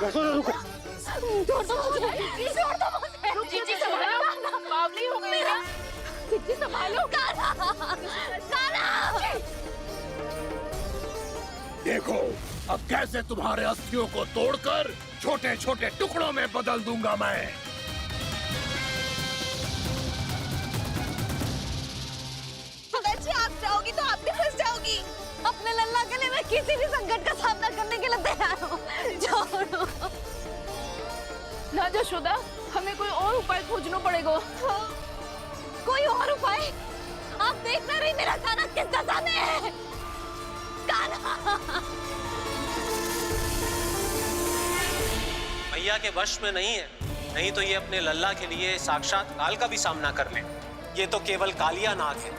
यशोदा रुको। छोड़ दो मुझे, छोड़ दो मुझे। जीजी संभालो, बावली हो गई है। जीजी संभालो। कान्हा, कान्हा। देखो अब कैसे तुम्हारे अस्थियों को तोड़कर छोटे छोटे टुकड़ों में बदल दूंगा मैं। अगर आप जाओगी तो आप भी फंस जाओगी। अपने लल्ला के लिए मैं किसी भी संकट का सामना करने के लिए तैयार हूँ। छोड़ो ना यशोदा, हमें कोई और उपाय खोजना पड़ेगा। कोई और उपाय? आप देख ना रही मेरा कान्हा किस दशा में है। कान्हा मैया के वश में नहीं है, नहीं तो ये अपने लल्ला के लिए साक्षात काल का भी सामना कर ले। ये तो केवल कालिया नाग है।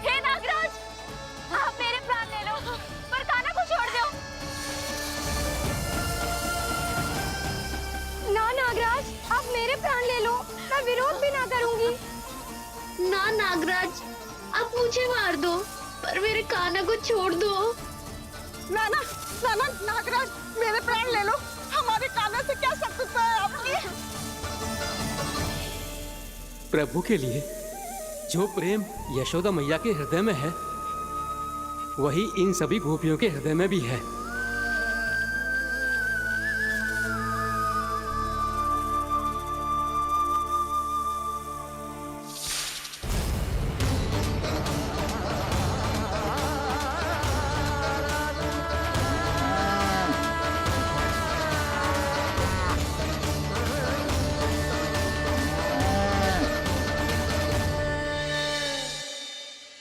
हे नागराज, आप मेरे प्राण ले लो पर कान्हा को छोड़ दो। ना नागराज, आप मेरे प्राण ले लो, मैं विरोध भी ना करूंगी। ना नागराज, आप मुझे मार दो पर मेरे कान्हा को छोड़ दो। ना ना ना ना नागराज, मेरे प्राण ले लो, हमारे कान्हा से क्या शत्रुता है आपकी? प्रभु के लिए जो प्रेम यशोदा मैया के हृदय में है, वही इन सभी गोपियों के हृदय में भी है।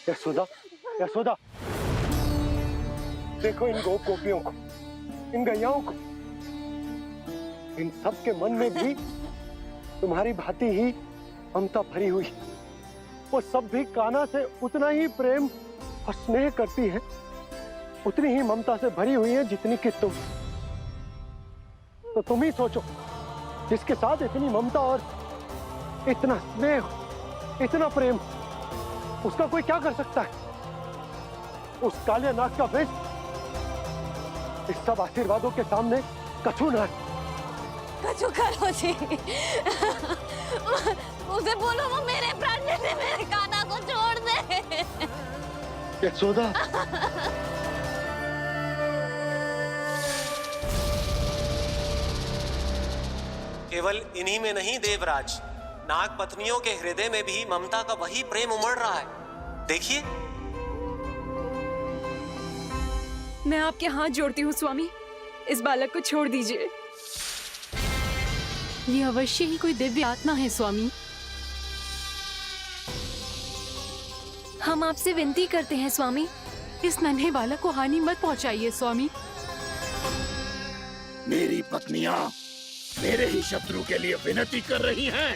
यशोदा, यशोदा, देखो इन गोप गोपियों को, इन गैयाओं को, इन सब के मन में भी तुम्हारी भांति ही ममता भरी हुई। वो सब भी कान्हा से उतना ही प्रेम और स्नेह करती है, उतनी ही ममता से भरी हुई है जितनी कि तुम। तो तुम ही सोचो, जिसके साथ इतनी ममता और इतना स्नेह, इतना प्रेम, उसका कोई क्या कर सकता है? उस काले नाग का वेश इस सब आशीर्वादों के सामने कछु न है। कछु करो जी। उसे बोलो वो मेरे प्राण ले ले, मेरे कान्हा को छोड़ दे। यशोदा, केवल इन्हीं में नहीं देवराज, नाग पत्नियों के हृदय में भी ममता का वही प्रेम उमड़ रहा है। देखिए। मैं आपके हाथ जोड़ती हूँ स्वामी, इस बालक को छोड़ दीजिए। ये अवश्य ही कोई दिव्य आत्मा है स्वामी। हम आपसे विनती करते हैं स्वामी, इस नन्हे बालक को हानि मत पहुंचाइए स्वामी। मेरी पत्नियां मेरे ही शत्रु के लिए विनती कर रही हैं।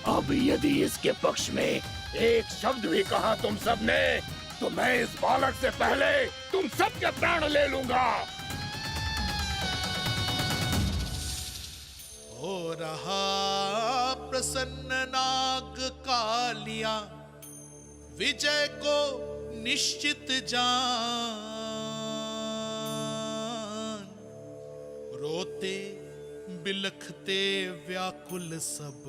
अब यदि इसके पक्ष में एक शब्द भी कहा तुम सबने, तो मैं इस बालक से पहले तुम सबके प्राण ले लूंगा। हो रहा प्रसन्न नाग कालिया, विजय को निश्चित जान। रोते बिलखते व्याकुल सब,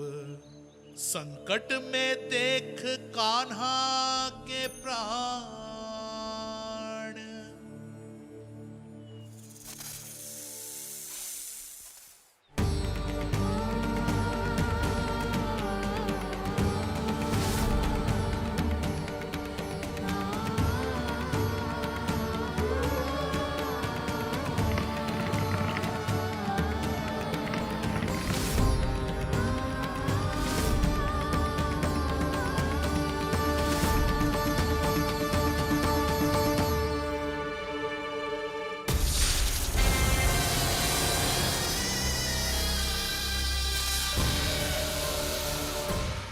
संकट में देख कान्हा के प्राण।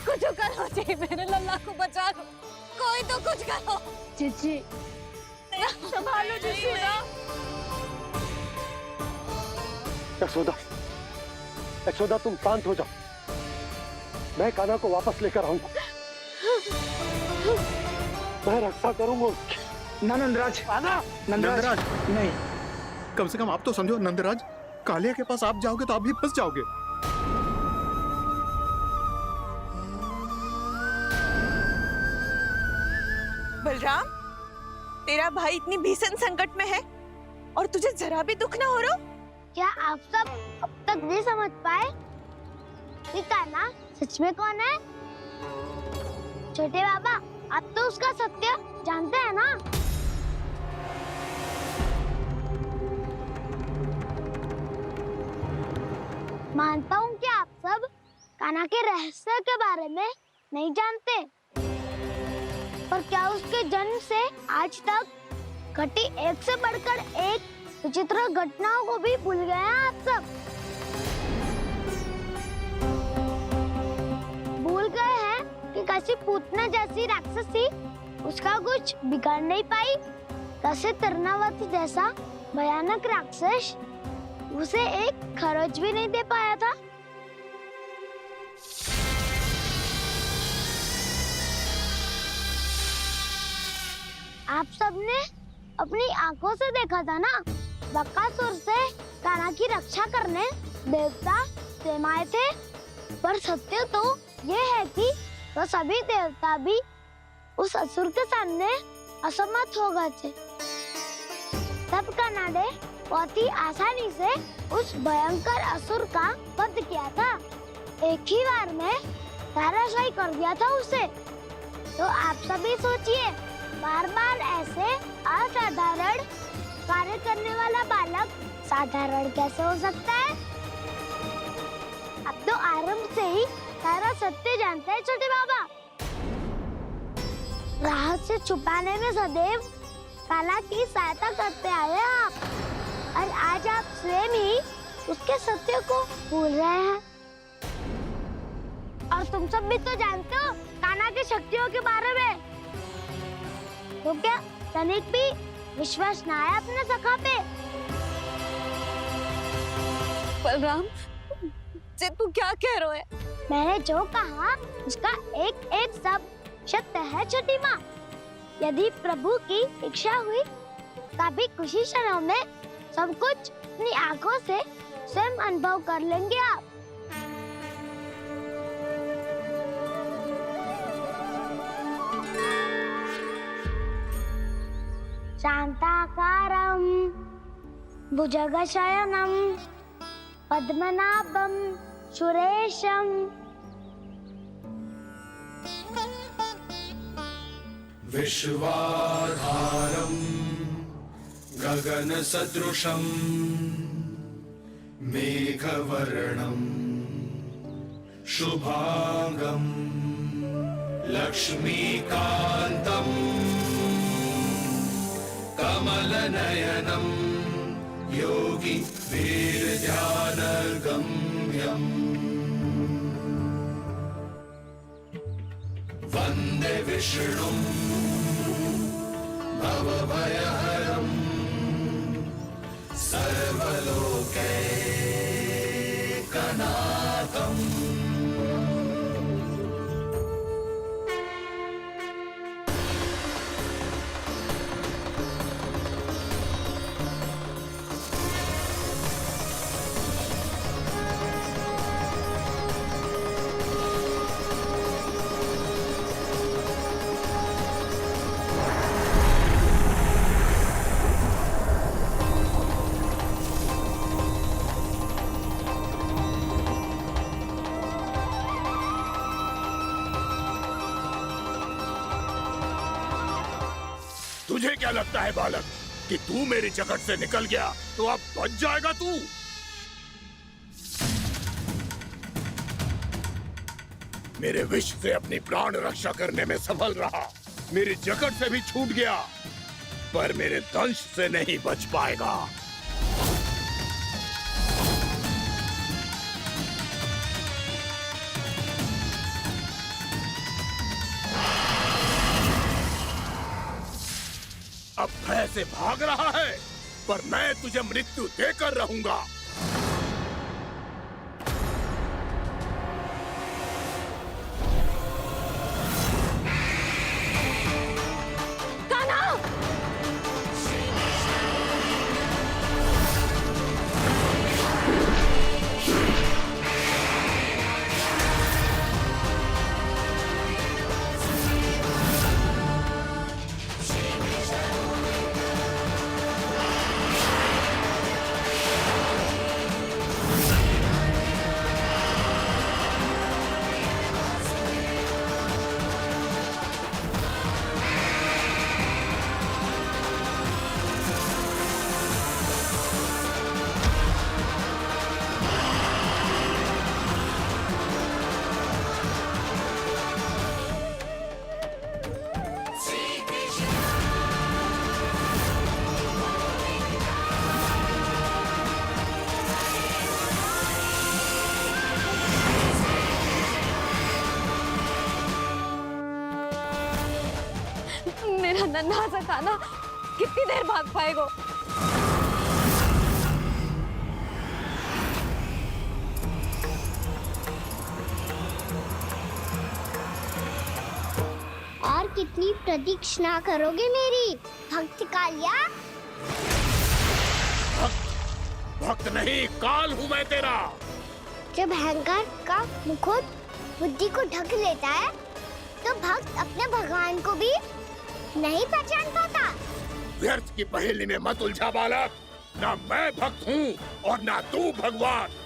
कुछ करो जी, मेरे लल्ला को बचा लो, कोई तो कुछ करो। जीजी संभालो यशोदा। यशोदा, यशोदा तुम शांत हो जाओ, मैं कान्हा को वापस लेकर आऊंगा। मैं रक्षा करूंगा उसकी। ना नंदराज, नंदराज नहीं। कम से कम आप तो समझो नंदराज, कालिया के पास आप जाओगे तो आप भी फंस जाओगे। बलराम, तेरा भाई इतनी भीषण संकट में है और तुझे जरा भी दुख ना हो रहा? क्या आप सब अब तक नहीं समझ पाए कि कान्हा सच में कौन है? छोटे बाबा, आप तो उसका सत्य जानते हैं ना? मानता हूँ कि आप सब कान्हा के रहस्य के बारे में नहीं जानते, पर क्या उसके जन्म से आज तक घटी एक से बढ़कर एक विचित्र घटनाओं को भी भूल गए हैं आप सब? भूल गए हैं कि कैसी पूतना जैसी राक्षसी उसका कुछ बिगाड़ नहीं पाई, कैसे तरनावती जैसा भयानक राक्षस उसे एक खरोच भी नहीं दे पाया था। आप सबने अपनी आंखों से देखा था ना, बकासुर से कान्हा की रक्षा करने देवता स्वयं आए थे, पर सत्य तो ये है कि वो सभी देवता भी उस असुर के सामने असमर्थ हो गए थे। तब कान्हा ने बहुत ही आसानी से उस भयंकर असुर का वध किया था, एक ही बार में धराशायी कर दिया था उसे। तो आप सभी सोचिए, बार बार ऐसे असाधारण कार्य करने वाला बालक साधारण कैसे हो सकता है? अब तो आरंभ से ही सारा सत्य जानते हैं छोटे बाबा। रहस्य छुपाने में सदैव कान्हा की सहायता करते आए हैं आप, और आज आप स्वयं ही उसके सत्य को भूल रहे हैं। और तुम सब भी तो जानते हो कान्हा की शक्तियों के बारे में, तो क्या तनिक भी विश्वास ना है अपने सखा पे? बलराम, जे तू क्या कह रहा है? मैंने जो कहा उसका एक एक शब्द सत्य है छोटी माँ। यदि प्रभु की इच्छा हुई तभी कुछ ही क्षणों में सब कुछ अपनी आंखों से स्वयं अनुभव कर लेंगे आप। शांताकारं भुजगशयनं पद्मनाभं सुरेशं विश्वाधारं गगनसदृशं मेघवर्णं शुभांगं लक्ष्मीकान्तं कमलनयनं योगी वीरध्यानगम्यम् वन्दे विष्णुं भवभयहरं सर्वलोकैकनाथम्। तुझे क्या लगता है बालक कि तू मेरी जगत से निकल गया तो अब बच जाएगा तू? मेरे विष से अपनी प्राण रक्षा करने में सफल रहा, मेरी जगत से भी छूट गया, पर मेरे दंश से नहीं बच पाएगा। अब भय से भाग रहा है, पर मैं तुझे मृत्यु देकर रहूंगा। कान्हा! मेरा नन्हा सा कान्हा कितनी देर भाग पाएगा? और कितनी प्रतीक्षा करोगे मेरी भक्त कालिया? भक्त नहीं, काल हूँ मैं तेरा। जब अहंकार का मुकुट बुद्धि को ढक लेता है तो भक्त अपने भगवान को भी नहीं पहचान पाता। व्यर्थ की पहेली में मत उलझा बालक। ना मैं भक्त हूँ और ना तू भगवान।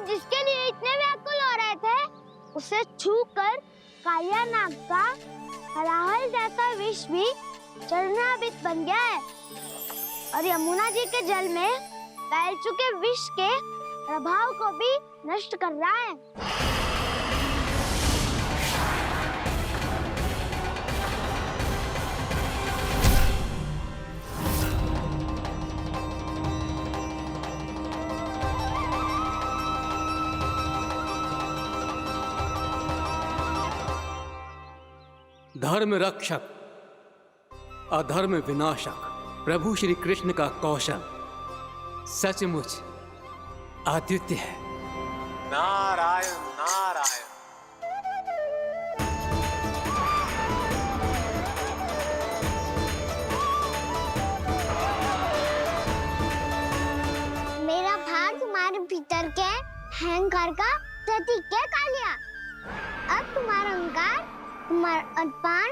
जिसके लिए इतने व्याकुल हो रहे थे, उसे छूकर कालिया नाग का हलाहल जैसा विष भी चरणामृत बन गया है और यमुना जी के जल में फैल चुके विष के प्रभाव को भी नष्ट कर रहा है। धर्म रक्षक, अधर्म विनाशक प्रभु श्री कृष्ण का कौशल सचमुच अद्वितीय है। नारायण नारायण। मेरा भाग तुम्हारे भीतर के अहंकार का प्रतीक है कालिया। अब तुम्हारा अहंकार, तुम्हारा अनपान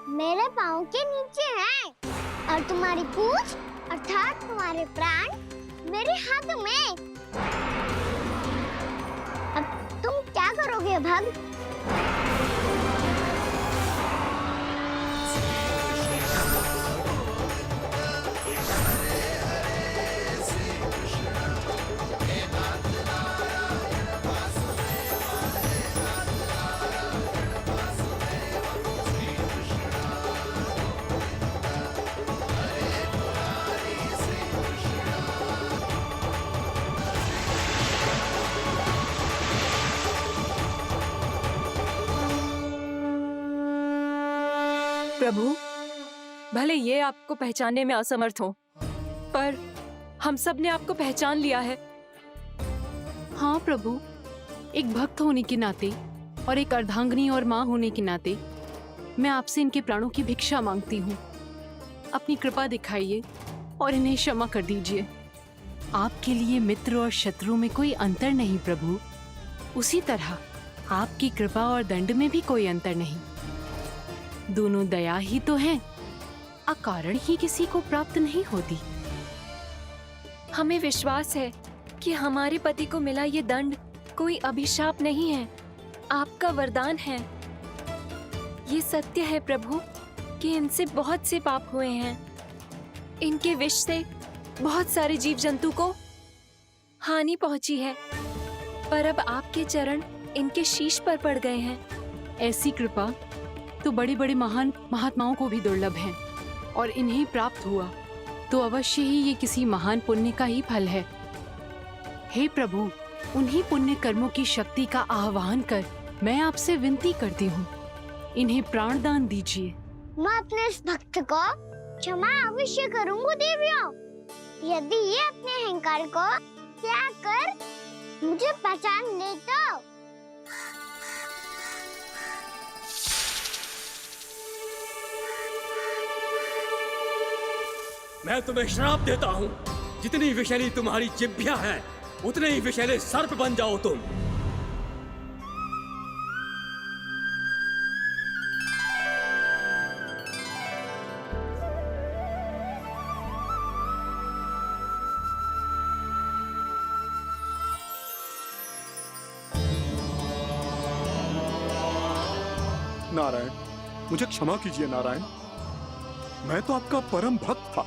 मेरे पाँव के नीचे है और तुम्हारी पूंछ अर्थात तुम्हारे प्राण मेरे हाथ में। अब तुम क्या करोगे भक्त? प्रभु, भले ये आपको पहचानने में असमर्थ हो, पर हम सब ने आपको पहचान लिया है। हाँ प्रभु, एक भक्त होने के नाते और एक अर्धांगिनी और माँ होने के नाते मैं आपसे इनके प्राणों की भिक्षा मांगती हूँ। अपनी कृपा दिखाइए और इन्हें क्षमा कर दीजिए। आपके लिए मित्र और शत्रु में कोई अंतर नहीं प्रभु। उसी तरह आपकी कृपा और दंड में भी कोई अंतर नहीं। दोनों दया ही तो हैं, अकारण ही किसी को प्राप्त नहीं होती। हमें विश्वास है कि हमारे पति को मिला ये दंड कोई अभिशाप नहीं है, आपका वरदान है। ये सत्य है प्रभु कि इनसे बहुत से पाप हुए हैं। इनके विष से बहुत सारे जीव जंतु को हानि पहुंची है, पर अब आपके चरण इनके शीश पर पड़ गए हैं। ऐसी कृपा तो बड़े बड़े महान महात्माओं को भी दुर्लभ है, और इन्हें प्राप्त हुआ तो अवश्य ही ये किसी महान पुण्य का ही फल है। हे प्रभु, उन्हीं पुण्य कर्मों की शक्ति का आह्वान कर मैं आपसे विनती करती हूँ, इन्हें प्राण दान दीजिए। मैं अपने इस भक्त को क्षमा अवश्य करूंगी देवियों, यदि ये अपने अहंकार को त्याग कर मुझे पहचान ले तो। मैं तुम्हें श्राप देता हूँ, जितनी विषैली तुम्हारी जिह्वा है उतने ही विषैले सर्प बन जाओ तुम। नारायण, मुझे क्षमा कीजिए नारायण। मैं तो आपका परम भक्त था,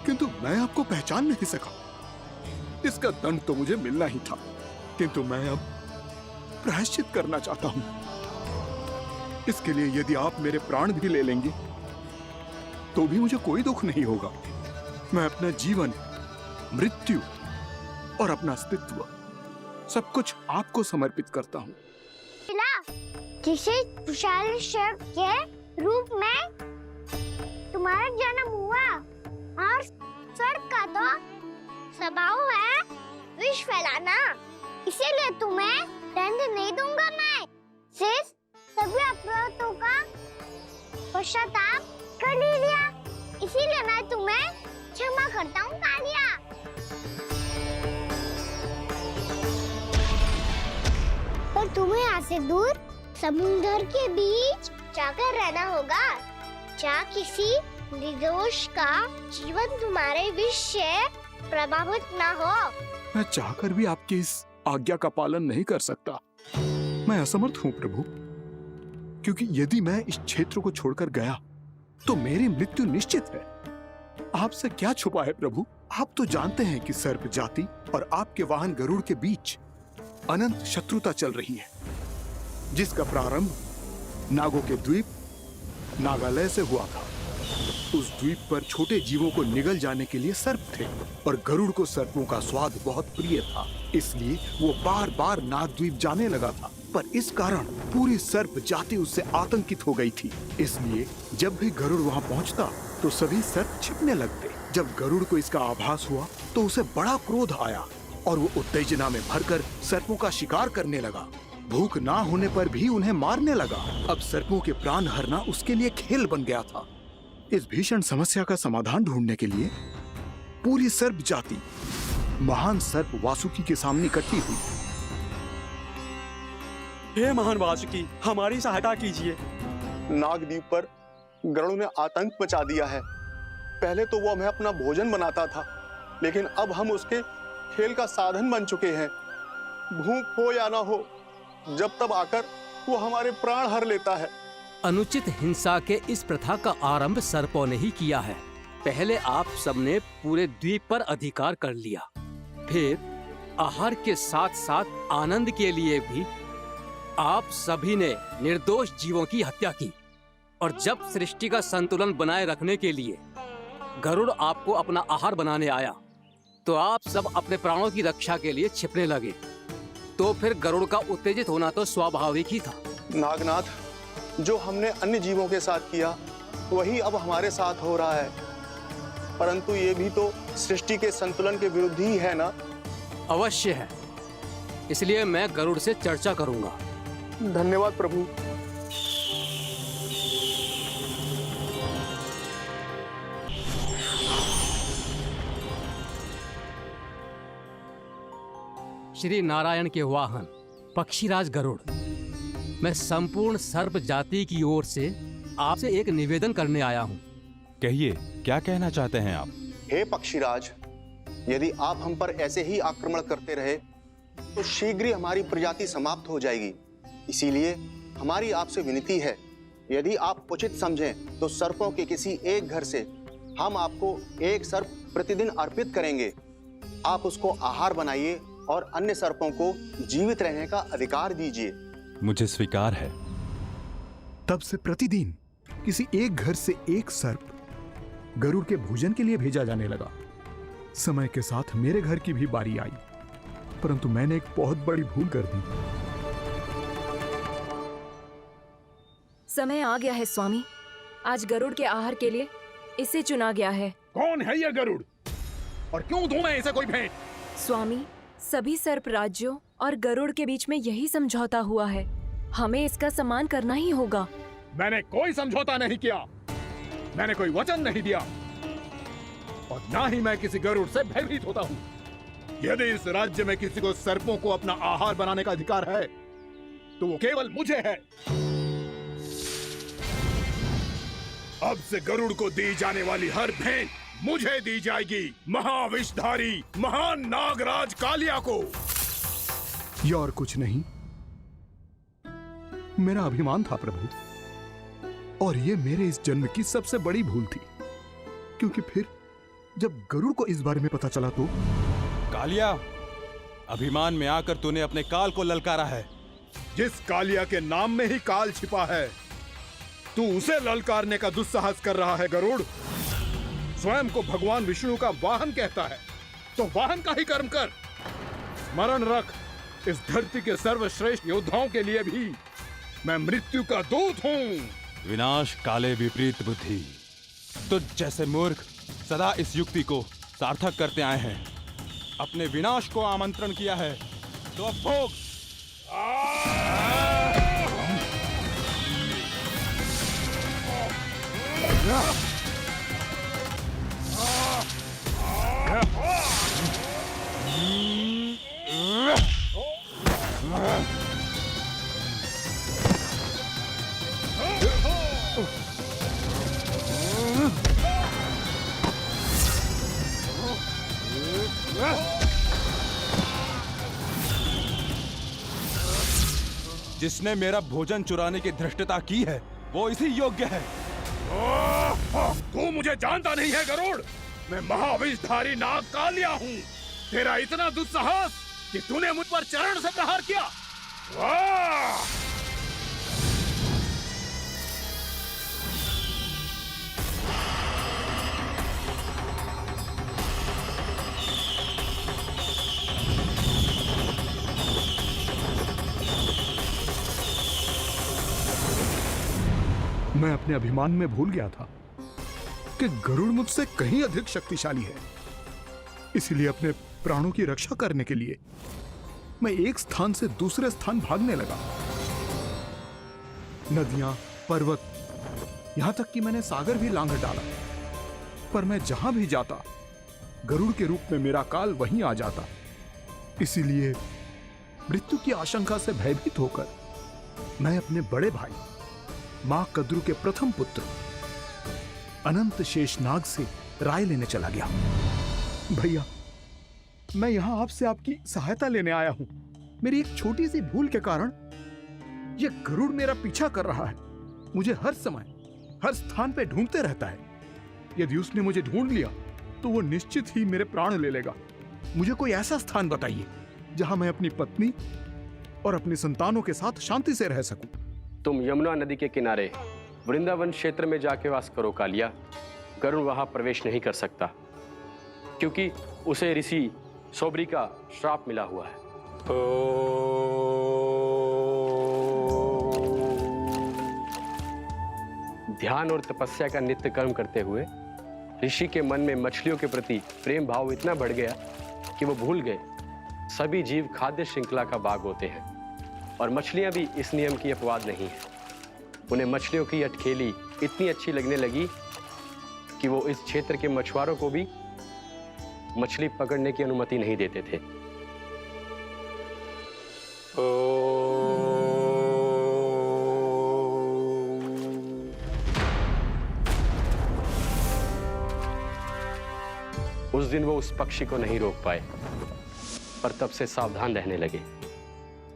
किंतु मैं आपको पहचान नहीं सका। इसका दंड तो मुझे मिलना ही था, किंतु मैं अब प्रायश्चित करना चाहता हूं। इसके लिए यदि आप मेरे प्राण भी ले लेंगे तो भी मुझे कोई दुख नहीं होगा। मैं अपना जीवन, मृत्यु और अपना अस्तित्व सब कुछ आपको समर्पित करता हूं। जिसे विशाल सर्प के रूप में तुम्हारा जन्म हुआ, और सर्प का तो स्वभाव है विष फैलाना, इसीलिए तुम्हें दंड नहीं दूंगा। मैं सिर्फ सभी अपराधों का पश्चाताप कर लिया, इसीलिए मैं तुम्हें क्षमा करता हूँ कालिया। पर तुम्हें यहाँ से दूर समुद्र के बीच जाकर रहना होगा, जहाँ किसी निर्दोष का जीवन तुम्हारे विष से प्रभावित ना हो। मैं चाहकर भी आपकी इस आज्ञा का पालन नहीं कर सकता। मैं असमर्थ हूँ प्रभु, क्योंकि यदि मैं इस क्षेत्र को छोड़कर गया तो मेरी मृत्यु निश्चित है। आपसे क्या छुपा है प्रभु? आप तो जानते हैं कि सर्प जाति और आपके वाहन गरुड़ के बीच अनंत शत्रुता चल रही है, जिसका प्रारंभ नागों के द्वीप नागालय से हुआ था। उस द्वीप पर छोटे जीवों को निगल जाने के लिए सर्प थे, और गरुड़ को सर्पों का स्वाद बहुत प्रिय था, इसलिए वो बार बार नागद्वीप जाने लगा था। पर इस कारण पूरी सर्प जाति उससे आतंकित हो गई थी, इसलिए जब भी गरुड़ वहाँ पहुँचता तो सभी सर्प छिपने लगते। जब गरुड़ को इसका आभास हुआ तो उसे बड़ा क्रोध आया, और वो उत्तेजना में भरकर सर्पों का शिकार करने लगा। भूख ना होने पर भी उन्हें मारने लगा। अब सर्पों के प्राण हरना उसके लिए खेल बन गया था। इस भीषण समस्या का समाधान ढूंढने के लिए पूरी सर्प जाति महान सर्प वासुकी के सामने इकट्ठी हुई। हे महान वासुकी, हमारी सहायता कीजिए। नागद्वीप पर गरुड़ ने आतंक मचा दिया है। पहले तो वो हमें अपना भोजन बनाता था, लेकिन अब हम उसके खेल का साधन बन चुके हैं। भूख हो या ना हो, जब तब आकर वो हमारे प्राण हर लेता है। अनुचित हिंसा के इस प्रथा का आरंभ सर्पों ने ही किया है। पहले आप सबने पूरे द्वीप पर अधिकार कर लिया, फिर आहार के साथ साथ आनंद के लिए भी आप सभी ने निर्दोष जीवों की हत्या की। और जब सृष्टि का संतुलन बनाए रखने के लिए गरुड़ आपको अपना आहार बनाने आया, तो आप सब अपने प्राणों की रक्षा के लिए छिपने लगे। तो फिर गरुड़ का उत्तेजित होना तो स्वाभाविक ही था। नागनाथ, जो हमने अन्य जीवों के साथ किया वही अब हमारे साथ हो रहा है, परंतु ये भी तो सृष्टि के संतुलन के विरुद्ध ही है ना? अवश्य है, इसलिए मैं गरुड़ से चर्चा करूंगा। धन्यवाद प्रभु। श्री नारायण के वाहन पक्षीराज गरुड़, मैं संपूर्ण सर्प जाति की ओर से आपसे एक निवेदन करने आया हूँ। कहिए, क्या कहना चाहते हैं आप? हे पक्षीराज, यदि आप हम पर ऐसे ही आक्रमण करते रहे तो शीघ्र ही हमारी प्रजाति समाप्त हो जाएगी। इसीलिए हमारी आपसे विनती है, यदि आप उचित समझें तो सर्पों के किसी एक घर से हम आपको एक सर्प प्रतिदिन अर्पित करेंगे। आप उसको आहार बनाइए और अन्य सर्पों को जीवित रहने का अधिकार दीजिए। मुझे स्वीकार है। तब से प्रतिदिन किसी एक घर से एक सर्प गरुड़ के भोजन के लिए भेजा जाने लगा। समय के साथ मेरे घर की भी बारी आई, परंतु मैंने एक बहुत बड़ी भूल कर दी। समय आ गया है स्वामी, आज गरुड़ के आहार के लिए इसे चुना गया है। कौन है यह गरुड़ और क्यों दूं मैं इसे कोई भेंट? स्वामी, सभी सर्प राज्यों और गरुड़ के बीच में यही समझौता हुआ है, हमें इसका सम्मान करना ही होगा। मैंने कोई समझौता नहीं किया, मैंने कोई वचन नहीं दिया और ना ही मैं किसी गरुड़ से भयभीत होता हूँ। यदि इस राज्य में किसी को सर्पों को अपना आहार बनाने का अधिकार है तो वो केवल मुझे है। अब से गरुड़ को दी जाने वाली हर भेंट मुझे दी जाएगी, महाविषधारी महान नागराज कालिया को। यह और कुछ नहीं, मेरा अभिमान था प्रभु, और यह मेरे इस जन्म की सबसे बड़ी भूल थी, क्योंकि फिर जब गरुड़ को इस बारे में पता चला तो। कालिया, अभिमान में आकर तूने अपने काल को ललकारा है। जिस कालिया के नाम में ही काल छिपा है, तू उसे ललकारने का दुस्साहस कर रहा है गरुड़। स्वयं को भगवान विष्णु का वाहन कहता है तो वाहन का ही कर्म कर। स्मरण रख, इस धरती के सर्वश्रेष्ठ योद्धाओं के लिए भी मैं मृत्यु का दूत हूँ। विनाश काले विपरीत बुद्धि। तुझ जैसे मूर्ख सदा इस युक्ति को सार्थक करते आए हैं। अपने विनाश को आमंत्रण किया है तो अब भोग। जिसने मेरा भोजन चुराने की धृष्टता की है वो इसी योग्य है। तू मुझे जानता नहीं है गरुड़, मैं महाविषधारी नाग कालिया हूँ। तेरा इतना दुस्साहस कि तूने मुझ पर चरण से प्रहार किया। मैं अपने अभिमान में भूल गया था कि गरुड़ मुझसे कहीं अधिक शक्तिशाली है। इसलिए अपने प्राणों की रक्षा करने के लिए मैं एक स्थान से दूसरे स्थान भागने लगा। नदियां, पर्वत, यहां तक कि मैंने सागर भी लांघ डाला, पर मैं जहां भी जाता गरुड़ के रूप में मेरा काल वहीं आ जाता। इसीलिए मृत्यु की आशंका से भयभीत होकर मैं अपने बड़े भाई मां कद्रू के प्रथम पुत्र अनंत शेषनाग से राय लेने चला गया। भैया, मैं यहां आपसे आपकी सहायता लेने आया हूं। मेरी एक छोटी सी भूल के कारण यह गरुड़ मेरा पीछा कर रहा है। मुझे हर समय हर स्थान पे ढूंढते रहता है। यदि उसने मुझे ढूंढ लिया तो वो निश्चित ही मेरे प्राण ले लेगा। मुझे कोई ऐसा स्थान बताइए जहां मैं अपनी पत्नी और अपनी संतानों के साथ शांति से रह सकूं। तुम यमुना नदी के किनारे वृंदावन क्षेत्र में जाके वास करो कालिया। गरुड़ वहां प्रवेश नहीं कर सकता क्योंकि उसे ऋषि सोबरी का श्राप मिला हुआ है। ध्यान और तपस्या का नित्य कर्म करते हुए ऋषि के मन में मछलियों के प्रति प्रेम भाव इतना बढ़ गया कि वो भूल गए सभी जीव खाद्य श्रृंखला का भाग होते हैं और मछलियां भी इस नियम की अपवाद नहीं है। उन्हें मछलियों की अटखेली इतनी अच्छी लगने लगी कि वो इस क्षेत्र के मछुआरों को भी मछली पकड़ने की अनुमति नहीं देते थे। उस दिन वो उस पक्षी को नहीं रोक पाए, पर तब से सावधान रहने लगे।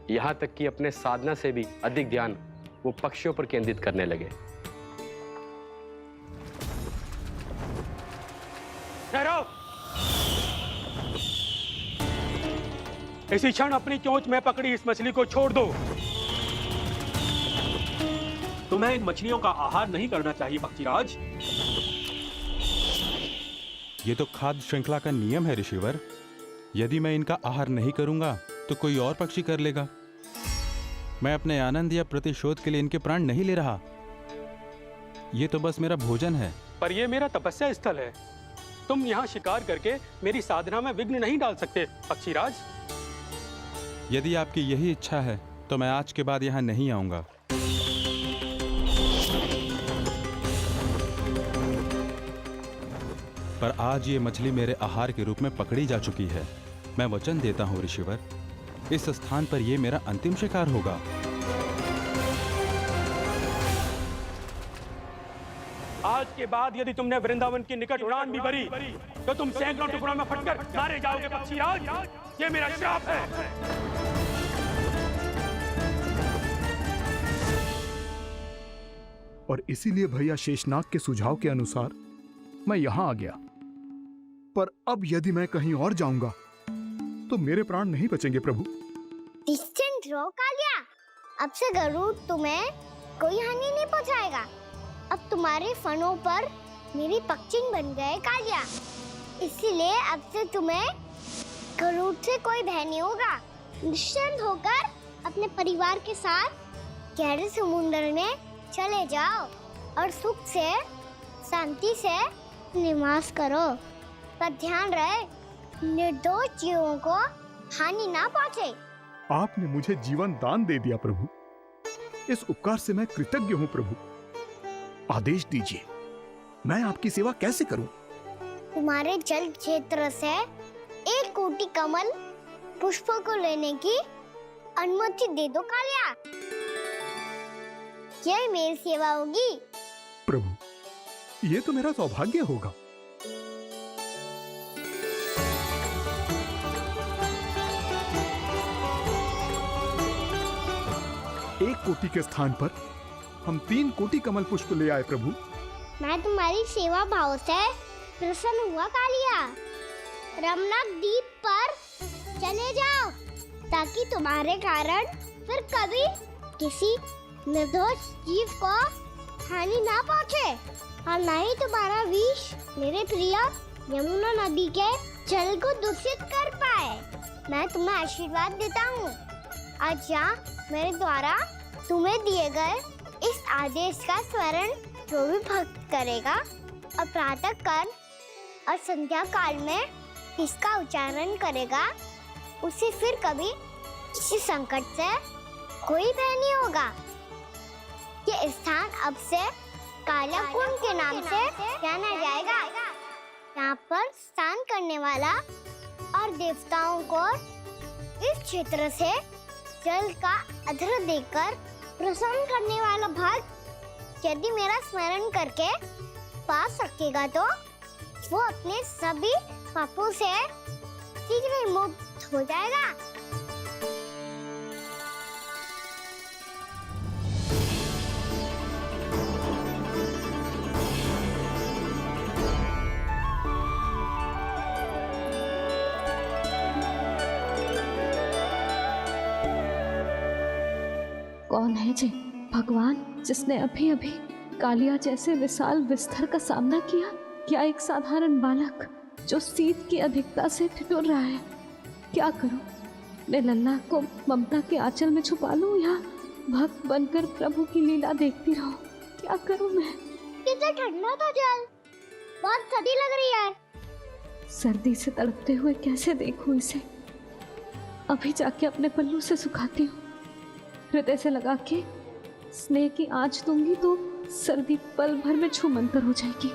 यहाँ तक कि अपने साधना से भी अधिक ध्यान वो पक्षियों पर केंद्रित करने लगे। ठहरो! इसी क्षण अपनी चोंच में पकड़ी इस मछली को छोड़ दो। तुम्हें इन मछलियों का आहार नहीं करना चाहिए पक्षीराज। ये तो खाद्य श्रृंखला का नियम है ऋषिवर। यदि मैं इनका आहार नहीं करूंगा तो कोई और पक्षी कर लेगा। मैं अपने आनंद या प्रतिशोध के लिए इनके प्राण नहीं ले रहा। ये तो बस मेरा भोजन है। पर यह मेरा तपस्या स्थल है। तुम यहाँ शिकार करके मेरी साधना में विघ्न नहीं डाल सकते पक्षीराज। यदि आपकी यही इच्छा है तो मैं आज के बाद यहाँ नहीं आऊंगा। पर आज ये मछली मेरे आहार के रूप में पकड़ी जा चुकी है। मैं वचन देता हूँ ऋषिवर, इस स्थान पर यह मेरा अंतिम शिकार होगा। आज के बाद यदि तुमने वृंदावन की निकट उड़ान भी भरी तो तुम सैकड़ों टुकड़ों में फटकर मारे जाओगे पक्षीराज। ये मेरा श्राप है। और इसीलिए भैया शेषनाग के सुझाव के अनुसार मैं यहां आ गया। पर अब यदि मैं कहीं और जाऊंगा तो मेरे प्राण नहीं बचेंगे प्रभु। डिस्टेंट रहो कालिया। अब से गरुड़ तुम्हें कोई हानि नहीं पहुंचाएगा। अब तुम्हारे फनों पर मेरी पक्षिंग बन गए कालिया। इसीलिए अब से तुम्हें गरुड़ से कोई भय नहीं होगा। निश्चिंत होकर अपने परिवार के साथ गहरे समुद्र में चले जाओ और सुख से शांति से निवास करो। पर ध्यान रहे निर्दोष जीवों को हानि ना पहुंचे। आपने मुझे जीवन दान दे दिया प्रभु। इस उपकार से मैं कृतज्ञ हूँ प्रभु। आदेश दीजिए, मैं आपकी सेवा कैसे करूं? तुम्हारे जल क्षेत्र से 1 कोटि कमल पुष्पों को लेने की अनुमति दे दो कालिया। यह मेरी सेवा होगी। प्रभु, ये तो मेरा सौभाग्य होगा। एक कोटि के स्थान पर हम 3 कोटि कमल पुष्प ले आए प्रभु। मैं तुम्हारी सेवा भाव से प्रसन्न हुआ कालिया। रमनाक द्वीप पर चले जाओ ताकि तुम्हारे कारण फिर कभी किसी निर्दोष जीव को हानि ना पहुंचे और न ही तुम्हारा विष मेरे प्रिय यमुना नदी के जल को दूषित कर पाए। मैं तुम्हें आशीर्वाद देता हूँ। आज यहाँ मेरे द्वारा तुम्हें दिए गए इस आदेश का स्मरण जो भी भक्त करेगा और प्रातः काल और संध्या काल में इसका उच्चारण करेगा, उसे फिर कभी किसी संकट से कोई भय नहीं होगा। ये स्थान अब से काला कुंड के नाम से जाना जाएगा। यहाँ पर स्नान करने वाला और देवताओं को इस क्षेत्र से जल का अर्घ्य देकर प्रसन्न करने वाला भक्त यदि मेरा स्मरण करके पास रखेगा तो वो अपने सभी पापों से शीघ्र ही मुक्त हो जाएगा। कौन है जी भगवान जिसने अभी अभी कालिया जैसे विशाल विस्तर का सामना किया? क्या एक साधारण बालक जो शीत की अधिकता से ठिठुर रहा है? क्या करूं? मैं लल्ला को ममता के आंचल में छुपा लूं या भक्त बनकर प्रभु की लीला देखती रहूं? क्या करूं मैं? कितना ठंडा था जल, बहुत सर्दी लग रही है। सर्दी से तड़पते हुए कैसे देखूं इसे? अभी जाके अपने पल्लू से सुखाती हूँ। हृदय से लगा के स्नेह की आंच दूंगी तो सर्दी पल भर में छूमंतर हो जाएगी।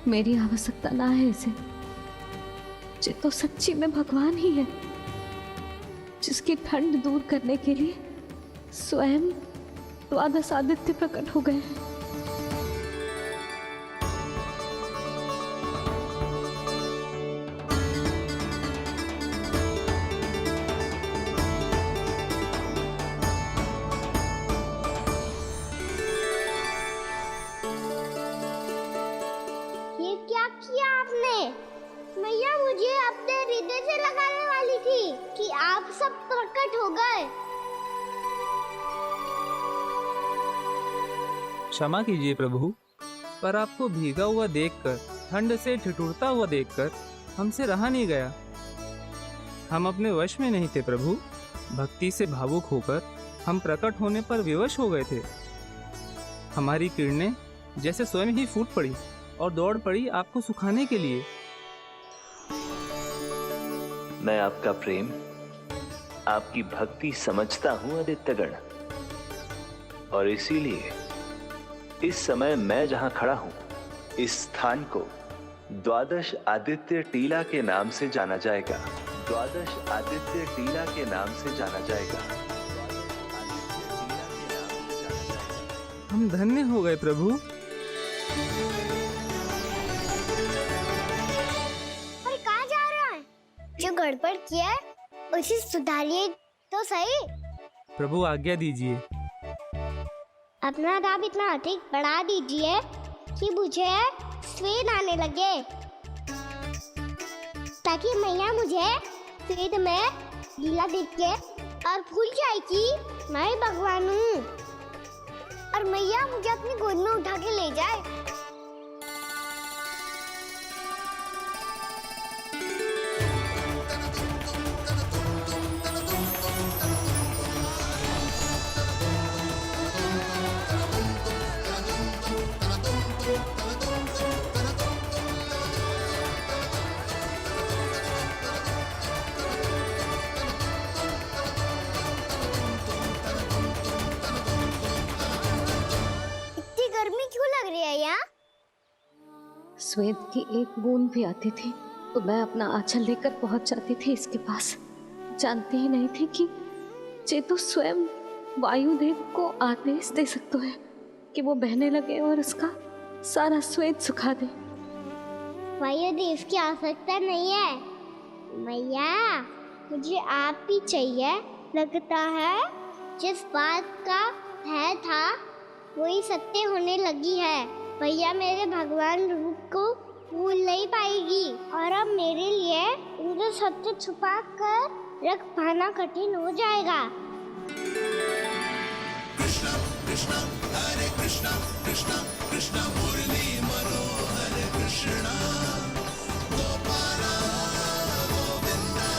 मेरी आवश्यकता ना है इसे। ये तो सच्ची में भगवान ही है, जिसकी ठंड दूर करने के लिए स्वयं द्वादश आदित्य प्रकट हो गए हैं। ये क्या किया आपने? मैया मुझे अपने हृदय से लगाने वाली थी कि आप सब प्रकट हो गए। क्षमा कीजिए प्रभु, पर आपको भीगा हुआ देखकर, ठंड से ठिठुरता हुआ देखकर हमसे रहा नहीं गया। हम अपने वश में नहीं थे प्रभु। भक्ति से भावुक होकर हम प्रकट होने पर विवश हो गए थे। हमारी किरणें जैसे स्वयं ही फूट पड़ी और दौड़ पड़ी आपको सुखाने के लिए। मैं आपका प्रेम, आपकी भक्ति समझता हूं आदित्यगण, और इसीलिए इस समय मैं जहां खड़ा हूं, इस स्थान को द्वादश आदित्य टीला के नाम से जाना जाएगा। द्वादश आदित्य टीला के नाम से जाना जाएगा। हम धन्य हो गए प्रभु। पर कहाँ जा रहा है? जो गड़बड़ किया है उसे सुधारिए तो सही। प्रभु आज्ञा दीजिए। अपना दाब इतना अधिक बढ़ा दीजिए कि मुझे स्वेद आने लगे, ताकि मैया मुझे स्वेद में गीला देख के और भूल जाए कि मैं ही भगवान हूँ, और मैया मुझे अपनी गोद में उठा के ले जाए। गर्मी क्यों लग रही है यहाँ? स्वेद की एक बूंद भी आती थी तो मैं अपना आंचल लेकर पहुंच जाती थी इसके पास। जानती ही नहीं थी कि ये तो स्वयं वायुदेव को आदेश दे सकते हैं कि वो बहने लगे और उसका सारा स्वेद सुखा दे। वायुदेव की आवश्यकता नहीं है मैया, मुझे आप ही चाहिए। लगता है जिस बात का भय था वही सत्य होने लगी है। भैया मेरे भगवान रूप को भूल नहीं पाएगी, और अब मेरे लिए उनका सत्य छुपा कर रख पाना कठिन हो जाएगा। कृष्णा कृष्णा हरे कृष्णा कृष्णा कृष्णा मुरली मनोहर कृष्णा गोपाला गोविंदा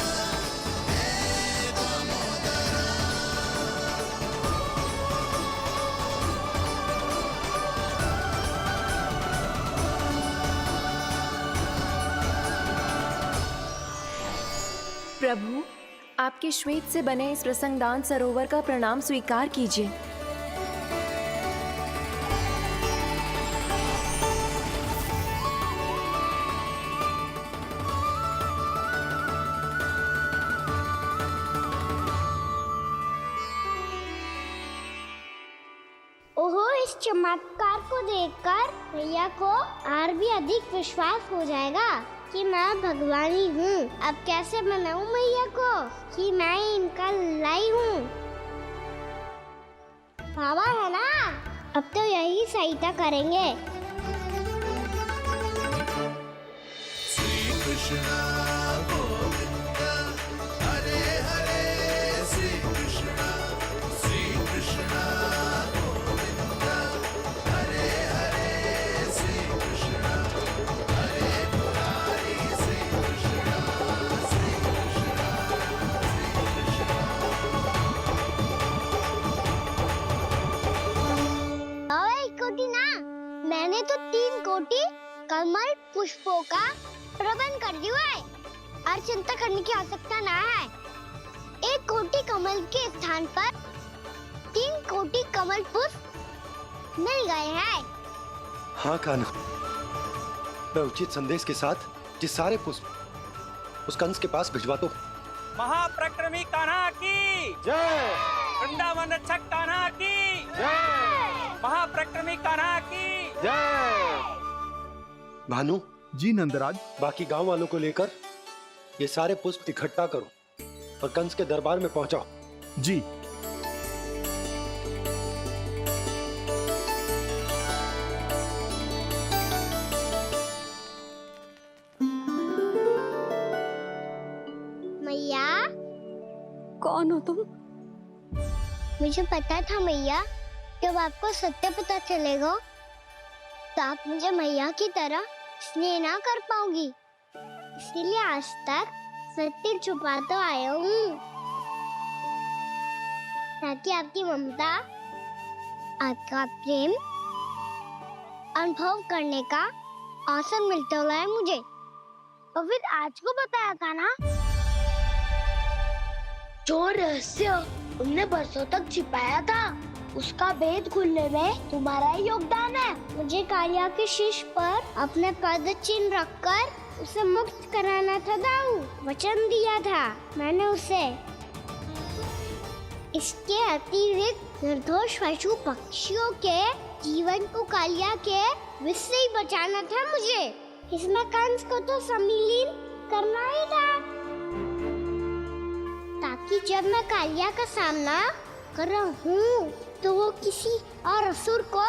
हे दामोदरा। प्रभु, आपके श्वेत से बने इस प्रसंगदान सरोवर का प्रणाम स्वीकार कीजिए। ओहो, इस चमत्कार को देखकर भैया को और भी अधिक विश्वास हो जाएगा कि मैं भगवान ही हूँ। अब कैसे मनाऊं मैया को कि मैं इनका लाई हूँ? बाबा है ना, अब तो यही सहायता करेंगे। श्री कृष्णा गोविंदा हरे हरे श्री कृष्णा गोविंदा हरे हरे श्री कृष्णा हरे मुरारी श्री कृष्णा श्री कृष्णा कोटि ना, मैंने तो 3 कोटि कमल पुष्पों का प्रबंध कर दिया है और चिंता करने की आवश्यकता ना है। 1 कोटि कमल के स्थान पर 3 कोटि कमल पुष्प मिल गए हैं। हाँ कान्हा, मैं उचित संदेश के साथ ये सारे पुष्प उस कंस के पास भिजवा दो। महाप्रक्रमी कान्हा की जय। वृंदावन रक्षक कान्हा की जय। महाप्रक्रमी कान्हा की जय। भानु जी नंदराज। बाकी गांव वालों को लेकर ये सारे पुष्प इकट्ठा करो और कंस के दरबार में पहुंचाओ। जी। मैया, कौन हो तुम? मुझे पता था मैया, जब आपको सत्य पता चलेगा तो आप मुझे मैया की तरह स्नेह ना कर पाओगी, इसलिए आज तक सत्य छुपा तो आया हूँ, ताकि आपकी ममता, आपका प्रेम अनुभव करने का अवसर मिलता रहा है मुझे। और फिर आज को बताया था ना, जो रहस्य तुमने बरसों तक छिपाया था, उसका भेद खुलने में तुम्हारा ही योगदान है। मुझे कालिया के शीश पर अपने पद चिन्ह रखकर उसे मुक्त कराना था दाऊ, वचन दिया था मैंने उसे। इसके अतिरिक्त निर्दोष पशु पक्षियों के जीवन को कालिया के विष से ही बचाना था मुझे। इसमें कंस को तो सम्मिलित करना ही था, ताकि जब मैं कालिया का सामना कर रहा हूँ तो वो किसी और असुर को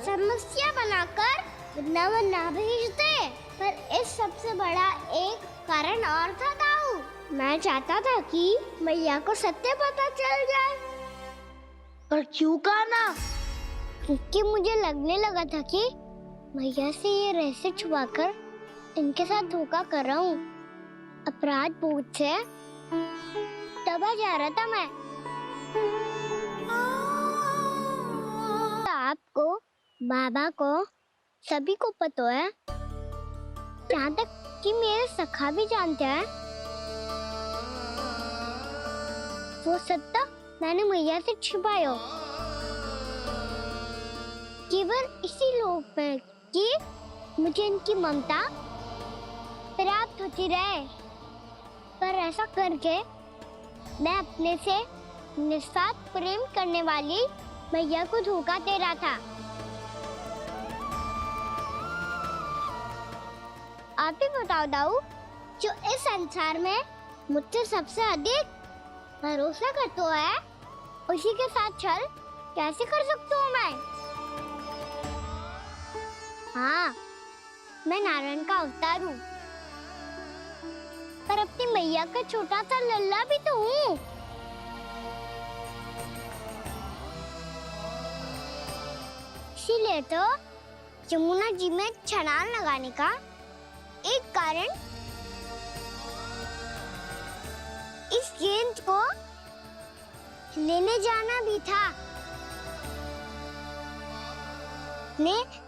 समस्या बनाकर वृंदावन ना भेज दे। पर इस सबसे बड़ा एक कारण और था दाऊ, मैं चाहता था कि मैया को सत्य पता चल जाए। पर क्यों कहा ना? क्योंकि मुझे लगने लगा था कि मैया से ये रहस्य छुपाकर इनके साथ धोखा कर रहा हूँ। अपराध बोझ से दबा जा रहा था मैं। आपको, बाबा को, सभी को पता है, यहाँ तक कि मेरे सखा भी जानते हैं। वो सत्ता मैंने मैया से छिपाया केवल इसी लोक में कि मुझे इनकी ममता प्राप्त होती रहे। पर ऐसा करके मैं अपने से निस्वार्थ प्रेम करने वाली मैया को धोखा दे रहा था। आप ही बताओ दाऊ, जो इस संसार में मुझसे सबसे अधिक भरोसा करता है, उसी के साथ छल कैसे कर सकता हूँ मैं? हाँ, मैं नारायण का अवतार हूँ, पर अपनी मैया का छोटा सा लल्ला भी तो हूँ। इसीलिए तो यमुना जी में छलांग लगाने का एक कारण इस गेंद को लेने जाना भी था।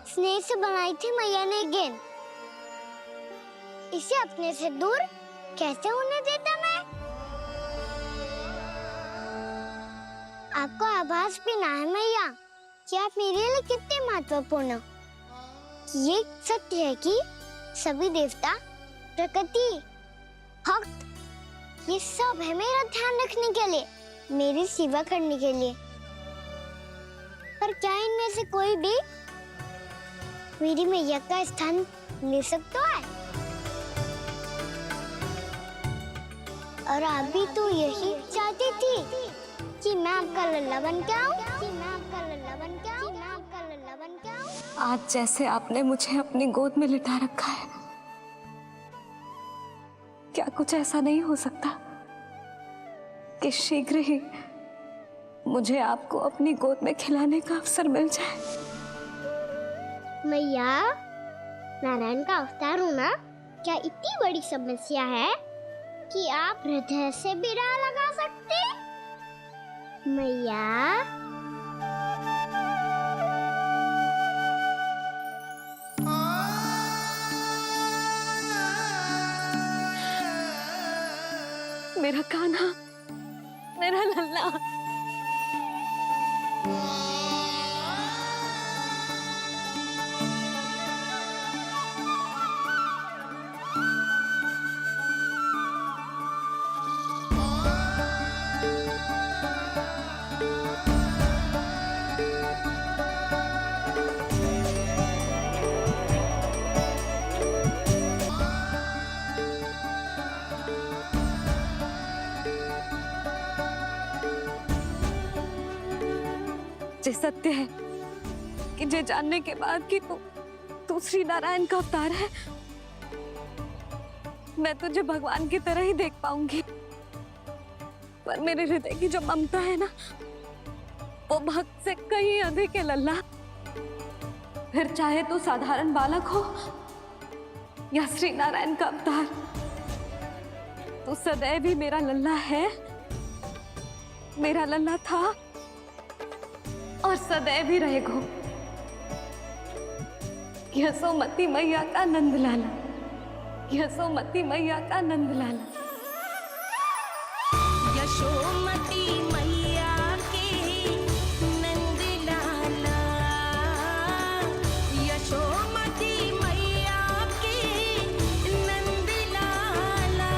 स्नेह से बनाई थी मैया ने गेंद, इसे अपने से दूर कैसे होने देता मैं? आपको आभास भी ना है मैया कि आप मेरे लिए कितने महत्वपूर्ण हो। ये सत्य है कि सभी देवता, प्रकृति, भक्त, ये सब है मेरा ध्यान रखने के लिए, मेरी सेवा करने के लिए। पर क्या इनमें से कोई भी मेरी मैया का स्थान ले सकता है? और आप भी तो यही चाहती थी कि मैं आपका लल्ला बन के आऊं, आज जैसे आपने मुझे अपनी गोद में लिटा रखा है, क्या कुछ ऐसा नहीं हो सकता कि शीघ्र ही मुझे आपको अपनी गोद में खिलाने का अवसर मिल जाए? मैया, नारायण का अवतार हूँ ना, क्या इतनी बड़ी समस्या है कि आप हृदय से भी ना लगा सकते? मैया, मेरा कान्हा, मेरा लल्ला। ये सत्य है कि ये जानने के बाद कि तू श्री नारायण का अवतार है, मैं तुझे भगवान की तरह ही देख पाऊंगी। पर मेरे हृदय की जो ममता है ना, वो भक्त से कहीं अधिक है लल्ला। फिर चाहे तू साधारण बालक हो या श्री नारायण का अवतार, तू सदैव ही मेरा लल्ला है, मेरा लल्ला था और सदैव ही रहेगा। यशोमती मैया का नंद लाला, यशोमती मैया का नंद लाला। यशोमती मैया के नंद लाला, यशोमती मैया के नंद लाला,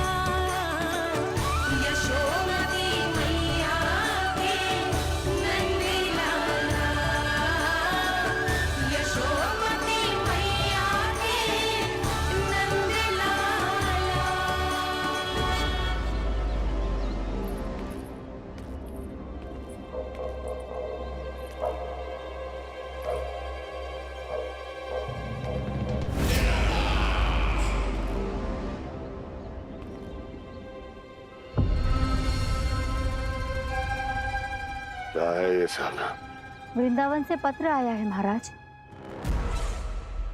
यशोमती मैया के नंद लाला, यशोमती मैया के नंद लाला। क्या है ये साला? वृंदावन से पत्र आया है महाराज।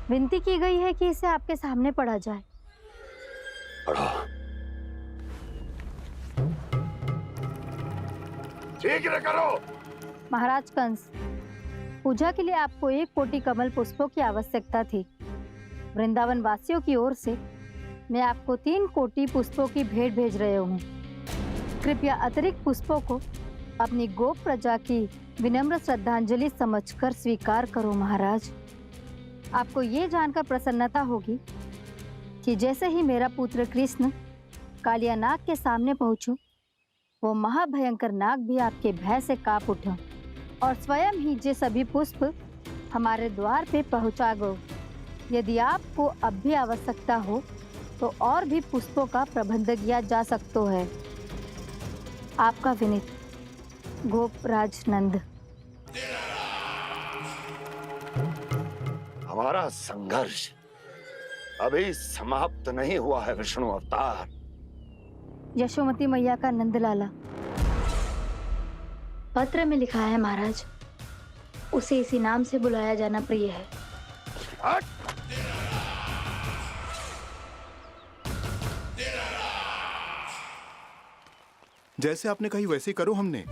विनती की गई है कि इसे आपके सामने पढ़ा जाए। पढ़ो। शीघ्र करो। महाराज कंस, पूजा के लिए आपको 1 कोटि कमल पुष्पों की आवश्यकता थी। वृंदावन वासियों की ओर से मैं आपको 3 कोटि पुष्पों की भेंट भेज रहे हूँ। कृपया अतिरिक्त पुष्पों को अपनी गोप प्रजा की विनम्र श्रद्धांजलि समझकर स्वीकार करो महाराज। आपको ये जानकर प्रसन्नता होगी कि जैसे ही मेरा पुत्र कृष्ण कालिया नाग के सामने पहुंचो, वो महाभयंकर नाग भी आपके भय से कांप उठा और स्वयं ही ये सभी पुष्प हमारे द्वार पे पहुंचा गो। यदि आपको अब भी आवश्यकता हो तो और भी पुष्पों का प्रबंध किया जा सकता है। आपका विनीत गोपराज नंद। हमारा संघर्ष अभी समाप्त नहीं हुआ है विष्णु अवतार। यशोमती मैया का नंदलाला। पत्र में लिखा है महाराज, उसे इसी नाम से बुलाया जाना प्रिय है। जैसे आपने कही वैसे ही करो। हमने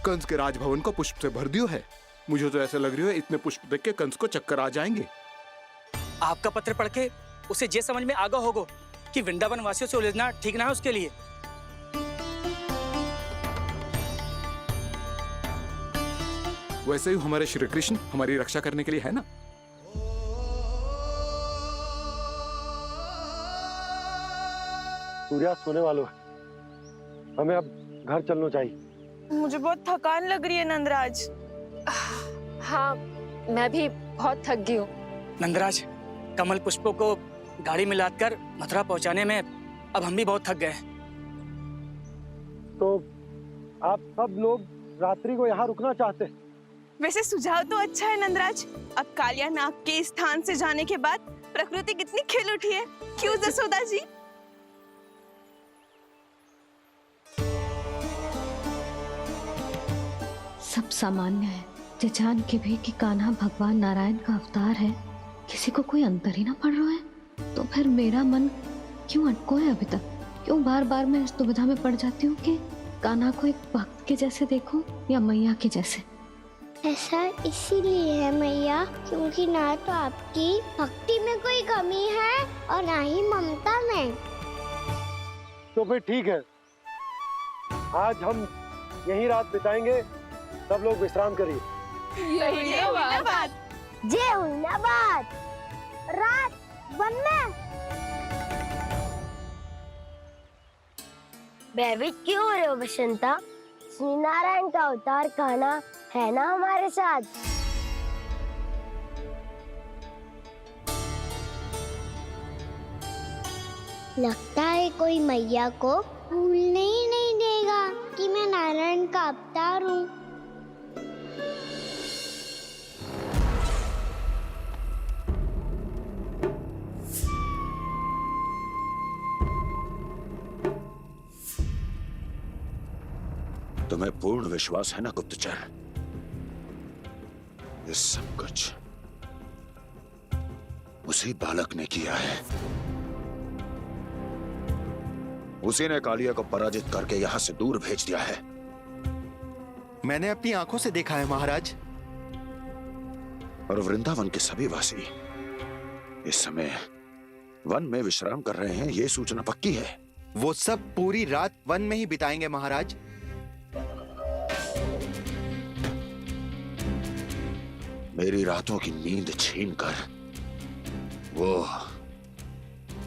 कंस के राजभवन को पुष्प से भर दियो है। मुझे तो ऐसा लग रही है इतने पुष्प देख के कंस को चक्कर आ जाएंगे। आपका पत्र पढ़ के उसे ये समझ में आगा होगा कि वृंदावन वासियों से उलझना ठीक ना है उसके लिए। वैसे ही हमारे श्री कृष्ण हमारी रक्षा करने के लिए है ना। सूर्या सोने वालों है, हमें अब घर चलना चाहिए। मुझे बहुत थकान लग रही है नंदराज। हाँ, मैं भी बहुत थक गई हूँ। नंदराज, कमल पुष्पों को गाड़ी में लादकर मथुरा पहुंचाने में अब हम भी बहुत थक गए। तो आप सब लोग रात्रि को यहाँ रुकना चाहते हैं? वैसे सुझाव तो अच्छा है नंदराज। अब कालिया नाग के स्थान से जाने के बाद प्रकृति कितनी खिल उठी है, क्यों जसोदा जी? सब सामान्य है, ये जान के भी कि कान्हा भगवान नारायण का अवतार है, किसी को कोई अंतर ही ना पड़ रहा है। तो फिर मेरा मन क्यों अटको है अभी तक? क्यों बार बार मैं इस दुविधा में पड़ जाती हूँ कि कान्हा को एक भक्त के जैसे देखूं या मैया के जैसे? ऐसा इसीलिए है मैया, क्योंकि ना तो आपकी भक्ति में कोई कमी है और ना ही ममता में। तो फिर ठीक है, आज हम यहीं रात बिताएंगे। सब लोग विश्राम करिए। जय हुइनाबाद। रात वन में भयभीत क्यों हो रहे हो बसंता? श्री नारायण का अवतार कान्हा है ना हमारे साथ। लगता है कोई मैया को भूलने ही नहीं देगा कि मैं नारायण का अवतार हूँ। तुम्हें पूर्ण विश्वास है ना गुप्तचर? ये सब कुछ उसी बालक ने किया है। उसी ने कालिया को पराजित करके यहां से दूर भेज दिया है। मैंने अपनी आंखों से देखा है महाराज। और वृंदावन के सभी वासी इस समय वन में विश्राम कर रहे हैं, ये सूचना पक्की है। वो सब पूरी रात वन में ही बिताएंगे महाराज। मेरी रातों की नींद छीनकर वो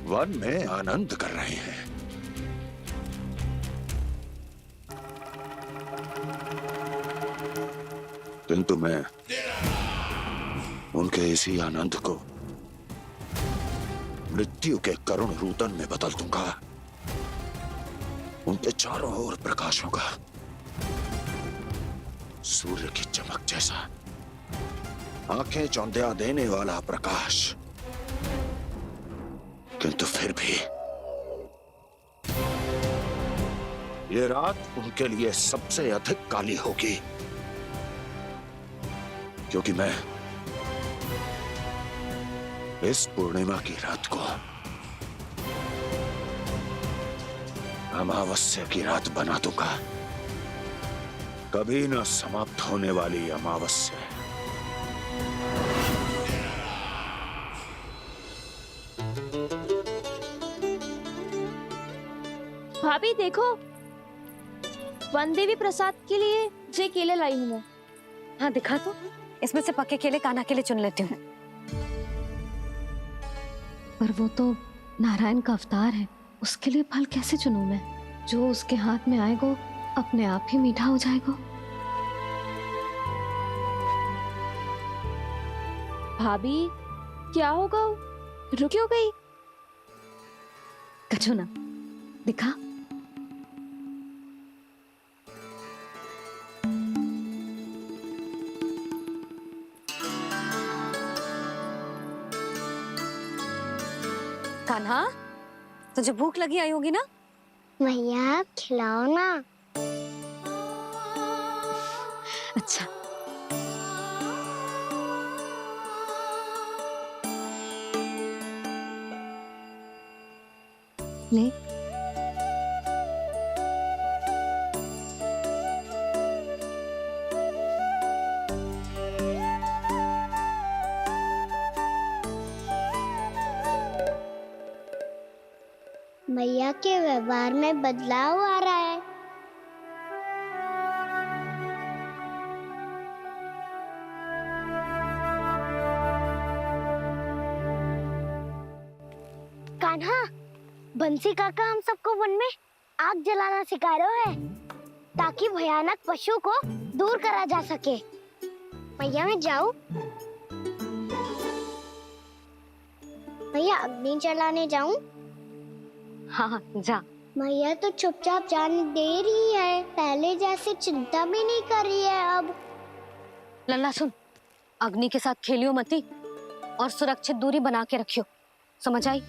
वन में आनंद कर रहे हैं। किंतु मैं उनके इसी आनंद को मृत्यु के करुण रूतन में बदल दूंगा। उनके चारों ओर प्रकाश होगा, सूर्य की चमक जैसा, आंखें चौंधिया देने वाला प्रकाश। किंतु फिर भी ये रात उनके लिए सबसे अधिक काली होगी, क्योंकि मैं इस पूर्णिमा की रात को अमावस्या की रात बना दूंगा। कभी न समाप्त होने वाली अमावस्या। भाभी देखो, वन देवी प्रसाद के लिए जे केले लाई हूँ मैं। हाँ दिखा तो, इसमें से पक्के केले कान्हा के लिए चुन लेती हूँ। पर वो तो नारायण का अवतार है, उसके लिए फल कैसे चुनूं मैं? जो उसके हाथ में आएगा अपने आप ही मीठा हो जाएगा। भाभी क्या होगा? रुक क्यों गई? कछू ना दिखा। कान्हा, तुझे भूख लगी आई होगी ना? भैया खिलाओ ना। अच्छा। ले। भैया के व्यवहार में बदलाव आ रहा है। कान्हा, बंसी काका हम सबको वन में आग जलाना सिखा रहे हैं, ताकि भयानक पशु को दूर करा जा सके। भैया मैं जाऊं? भैया अग्नि जलाने जाऊं? हाँ जा। भैया तो चुपचाप जाने दे रही है, पहले जैसे चिंता भी नहीं कर रही है अब। लल्ला सुन, अग्नि के साथ खेलियो मती और सुरक्षित दूरी बना के रखियो, समझ आई?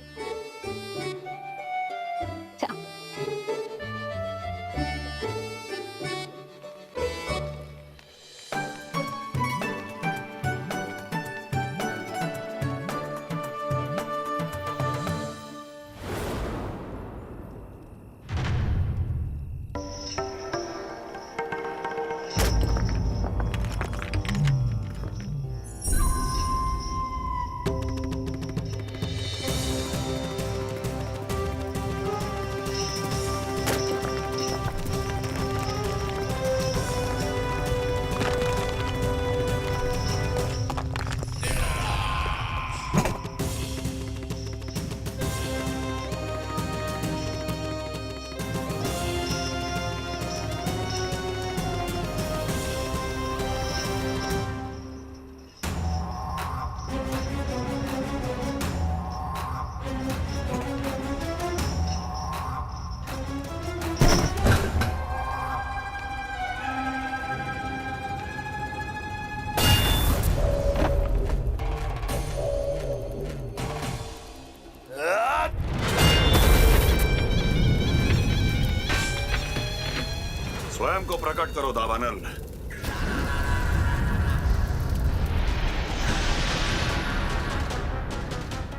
स्वयं को प्रकट करो दावानल।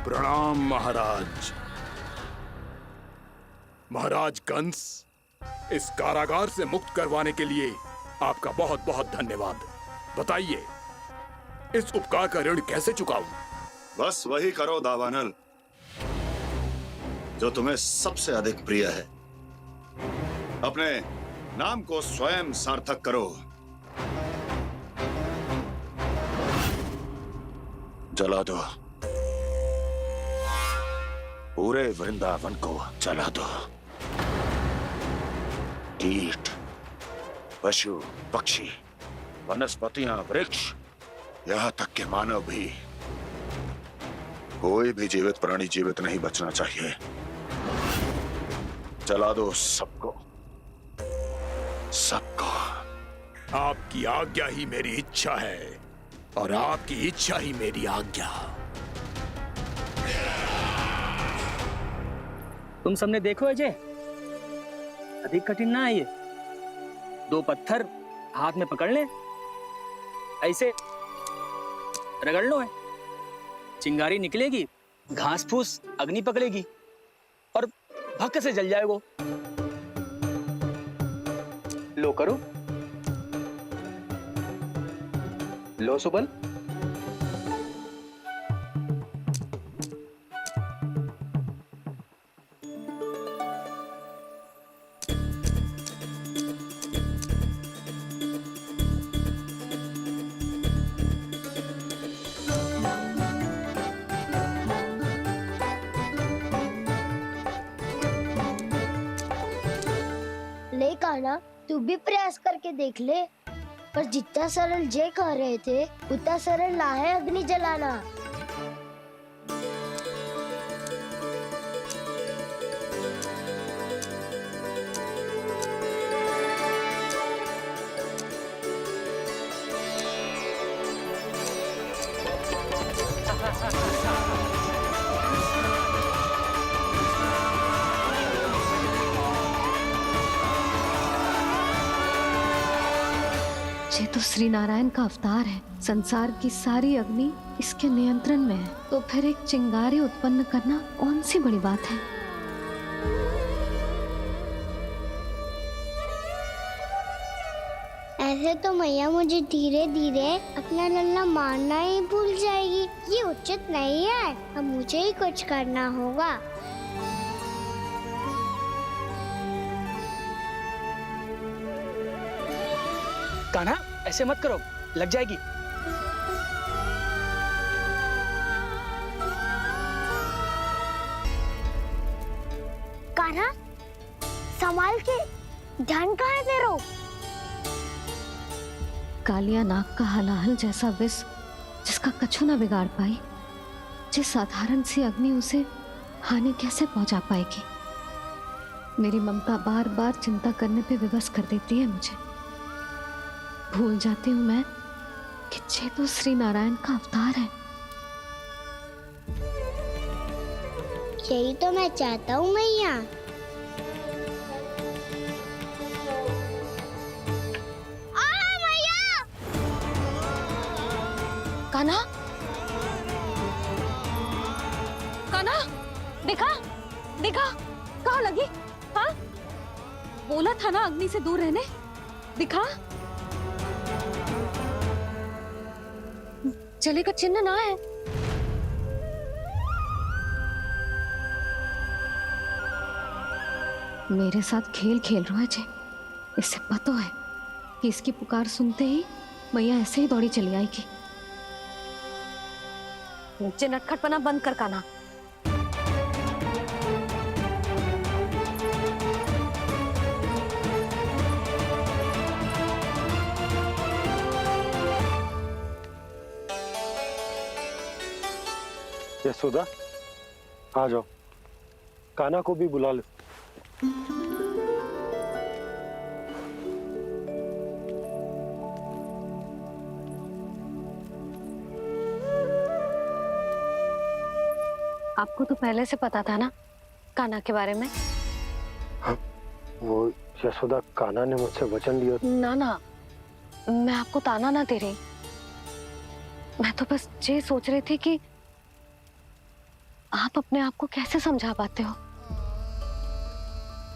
प्रणाम महाराज। महाराज कंस, इस कारागार से मुक्त करवाने के लिए आपका बहुत बहुत धन्यवाद। बताइए, इस उपकार का ऋण कैसे चुकाऊं? बस वही करो दावानल जो तुम्हें सबसे अधिक प्रिय है। अपने नाम को स्वयं सार्थक करो। जला दो, पूरे वृंदावन को जला दो। कीट, पशु, पक्षी, वनस्पतियां, वृक्ष, यहां तक के मानव भी, कोई भी जीवित प्राणी जीवित नहीं बचना चाहिए। जला दो सबको, सबको। आपकी आज्ञा ही मेरी इच्छा है और आपकी इच्छा ही मेरी आज्ञा। तुम सबने देखो अजय, अधिक कठिन ना है ये। 2 पत्थर हाथ में पकड़ ले, ऐसे रगड़ लो है, चिंगारी निकलेगी, घास फूस अग्नि पकड़ेगी और भक्क से जल जाएगा। लो करो, लो सुबल। ले कान्हा, तू भी प्रयास करके देख ले। पर जितना सरल जय कह रहे थे उतना सरल ना है अग्नि जलाना। ये तो श्री नारायण का अवतार है। संसार की सारी अग्नि इसके नियंत्रण में है, तो फिर एक चिंगारी उत्पन्न करना कौन सी बड़ी बात है। ऐसे तो मैया मुझे धीरे धीरे अपना लल्ला मारना ही भूल जाएगी। ये उचित नहीं है, अब मुझे ही कुछ करना होगा। कान्हा, ऐसे मत करो, लग जाएगी। कान्हा, संभाल के, ध्यान कहाँ है तेरो? कालिया नाग का हलाहल जैसा विष जिसका कछु न बिगाड़ पाई, जिस साधारण सी अग्नि उसे हानि कैसे पहुंचा पाएगी। मेरी ममता बार बार चिंता करने पे विवश कर देती है मुझे। भूल जाती हूँ मैं कि ये तो श्री नारायण का अवतार है। यही तो मैं चाहता हूँ मैया। कान्हा, कान्हा, देखा देखा, कहाँ लगी? हाँ, बोला था ना अग्नि से दूर रहने। दिखा, जले का चिन्ह ना है। मेरे साथ खेल खेल रहा है जे। इससे पता है कि इसकी पुकार सुनते ही मैया ऐसे ही दौड़ी चली आएगी। नीचे नटखटपना बंद कर कान्हा। यशोदा, आ जाओ, कान्हा को भी बुला लो। आपको तो पहले से पता था ना कान्हा के बारे में? हाँ, वो यशोदा, कान्हा ने मुझसे वचन लिया। ना ना, मैं आपको ताना ना दे रही। मैं तो बस ये सोच रही थी कि आप अपने आप को कैसे समझा पाते हो,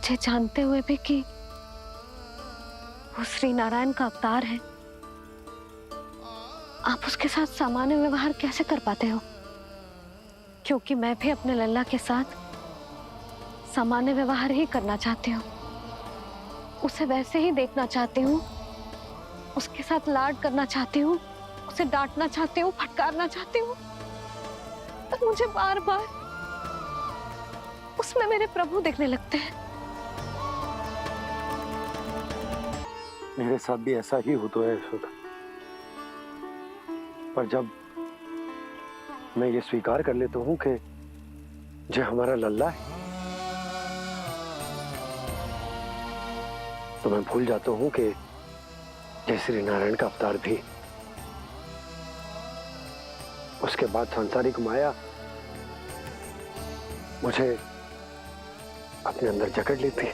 ये जानते हुए भी कि वो श्री नारायण का अवतार है। आप उसके साथ सामान्य व्यवहार कैसे कर पाते हो? क्योंकि मैं भी अपने लल्ला के साथ सामान्य व्यवहार ही करना चाहती हूँ। उसे वैसे ही देखना चाहती हूँ, उसके साथ लाड करना चाहती हूँ, उसे डांटना चाहती हूँ, फटकारना चाहती हूँ। पर मुझे बार बार उसमें मेरे प्रभु दिखने लगते हैं। मेरे साथ भी ऐसा ही होता है यशोदा। पर जब मैं ये स्वीकार कर लेता हूँ कि जो हमारा लल्ला है, तो मैं भूल जाता हूँ कि जय श्री नारायण का अवतार भी। उसके बाद सांसारिक माया मुझे अपने अंदर जकड़ लेती है।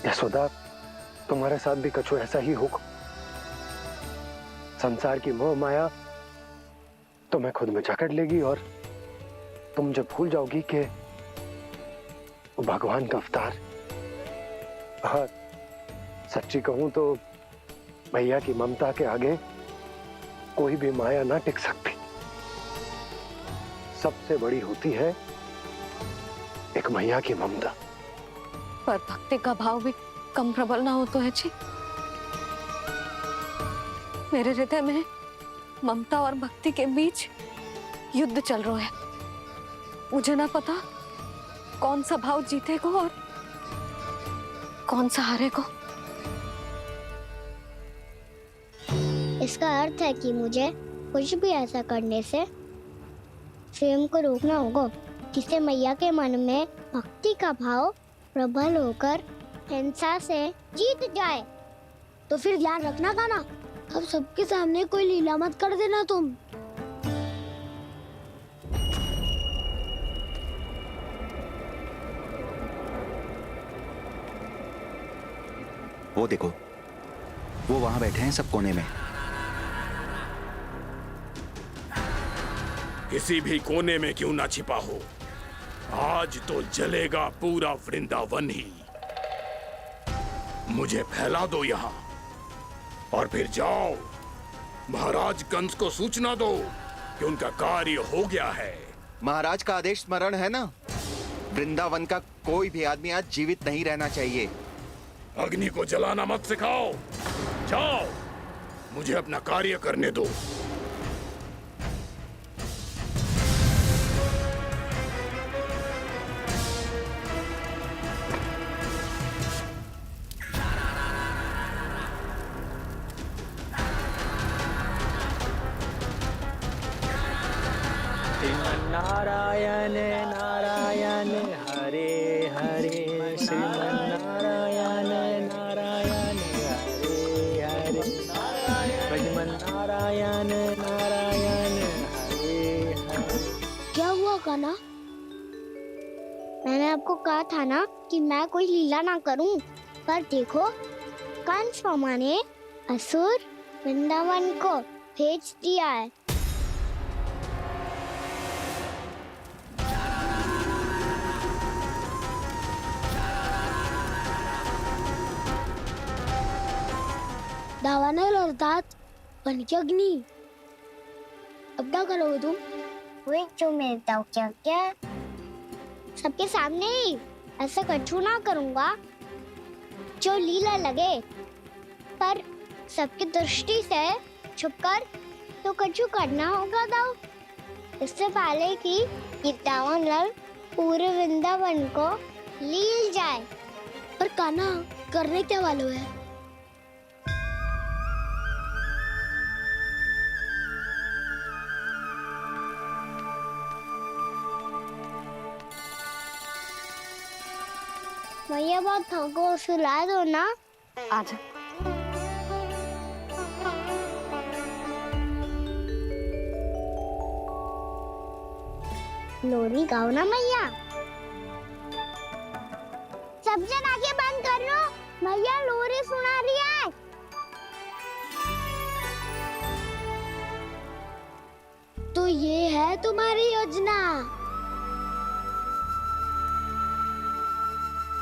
यशोदा, तुम्हारे साथ भी कछु ऐसा ही होगा। संसार की मोह माया तुम्हें खुद में जकड़ लेगी और तुम जब भूल जाओगी कि वो भगवान का अवतार। और सच्ची कहूं तो भैया की ममता के आगे कोई भी माया ना टिक सकती। सबसे बड़ी होती है एक मैया की ममता। पर भक्ति का भाव भी कम प्रबल ना हो तो है जी। मेरे हृदय में ममता और भक्ति के बीच युद्ध चल रहा है। मुझे ना पता कौन सा भाव जीतेगा और कौन सा हारेगा। इसका अर्थ है कि मुझे कुछ भी ऐसा करने से स्वयं को रोकना होगा, जिससे मैया के मन में भक्ति का भाव प्रबल होकर हिंसा से जीत जाए। तो फिर ध्यान रखना कान्हा, अब सबके सामने कोई लीला मत कर देना तुम। वो देखो, वो वहां बैठे हैं सब कोने में। किसी भी कोने में क्यों ना छिपा हो, आज तो जलेगा पूरा वृंदावन ही। मुझे फैला दो यहाँ और फिर जाओ महाराज कंस को सूचना दो कि उनका कार्य हो गया है। महाराज का आदेश स्मरण है ना, वृंदावन का कोई भी आदमी आज जीवित नहीं रहना चाहिए। अग्नि को जलाना मत सिखाओ, जाओ मुझे अपना कार्य करने दो। नारायण नारायण हरे हरे, श्रीमन्नारायण नारायण हरे हरे, भजमन नारायण नारायण हरे हरे। क्या हुआ कान्हा? मैंने आपको कहा था ना कि मैं कोई लीला ना करूं, पर देखो कंस मामा ने असुर वृंदावन को भेज दिया है। दावानल अर्थात बन की अग्नि। अब क्या करोगे तुम? वही जो मैं बताऊं क्या क्या? सबके सामने ही ऐसा कछु ना करूंगा जो लीला लगे, पर सबकी दृष्टि से छुपकर तो कछु करना होगा दाव। इससे पहले कि ये दावानल पूरे वृंदावन को लील जाए। पर कान्हा करने क्या वालों है? भैया बहुत थको, सुला दो ना। आजा। लोरी गाओ ना मैया। सब जन आंखें बंद कर लो, मैया लोरी सुना रही है। तो ये है तुम्हारी योजना।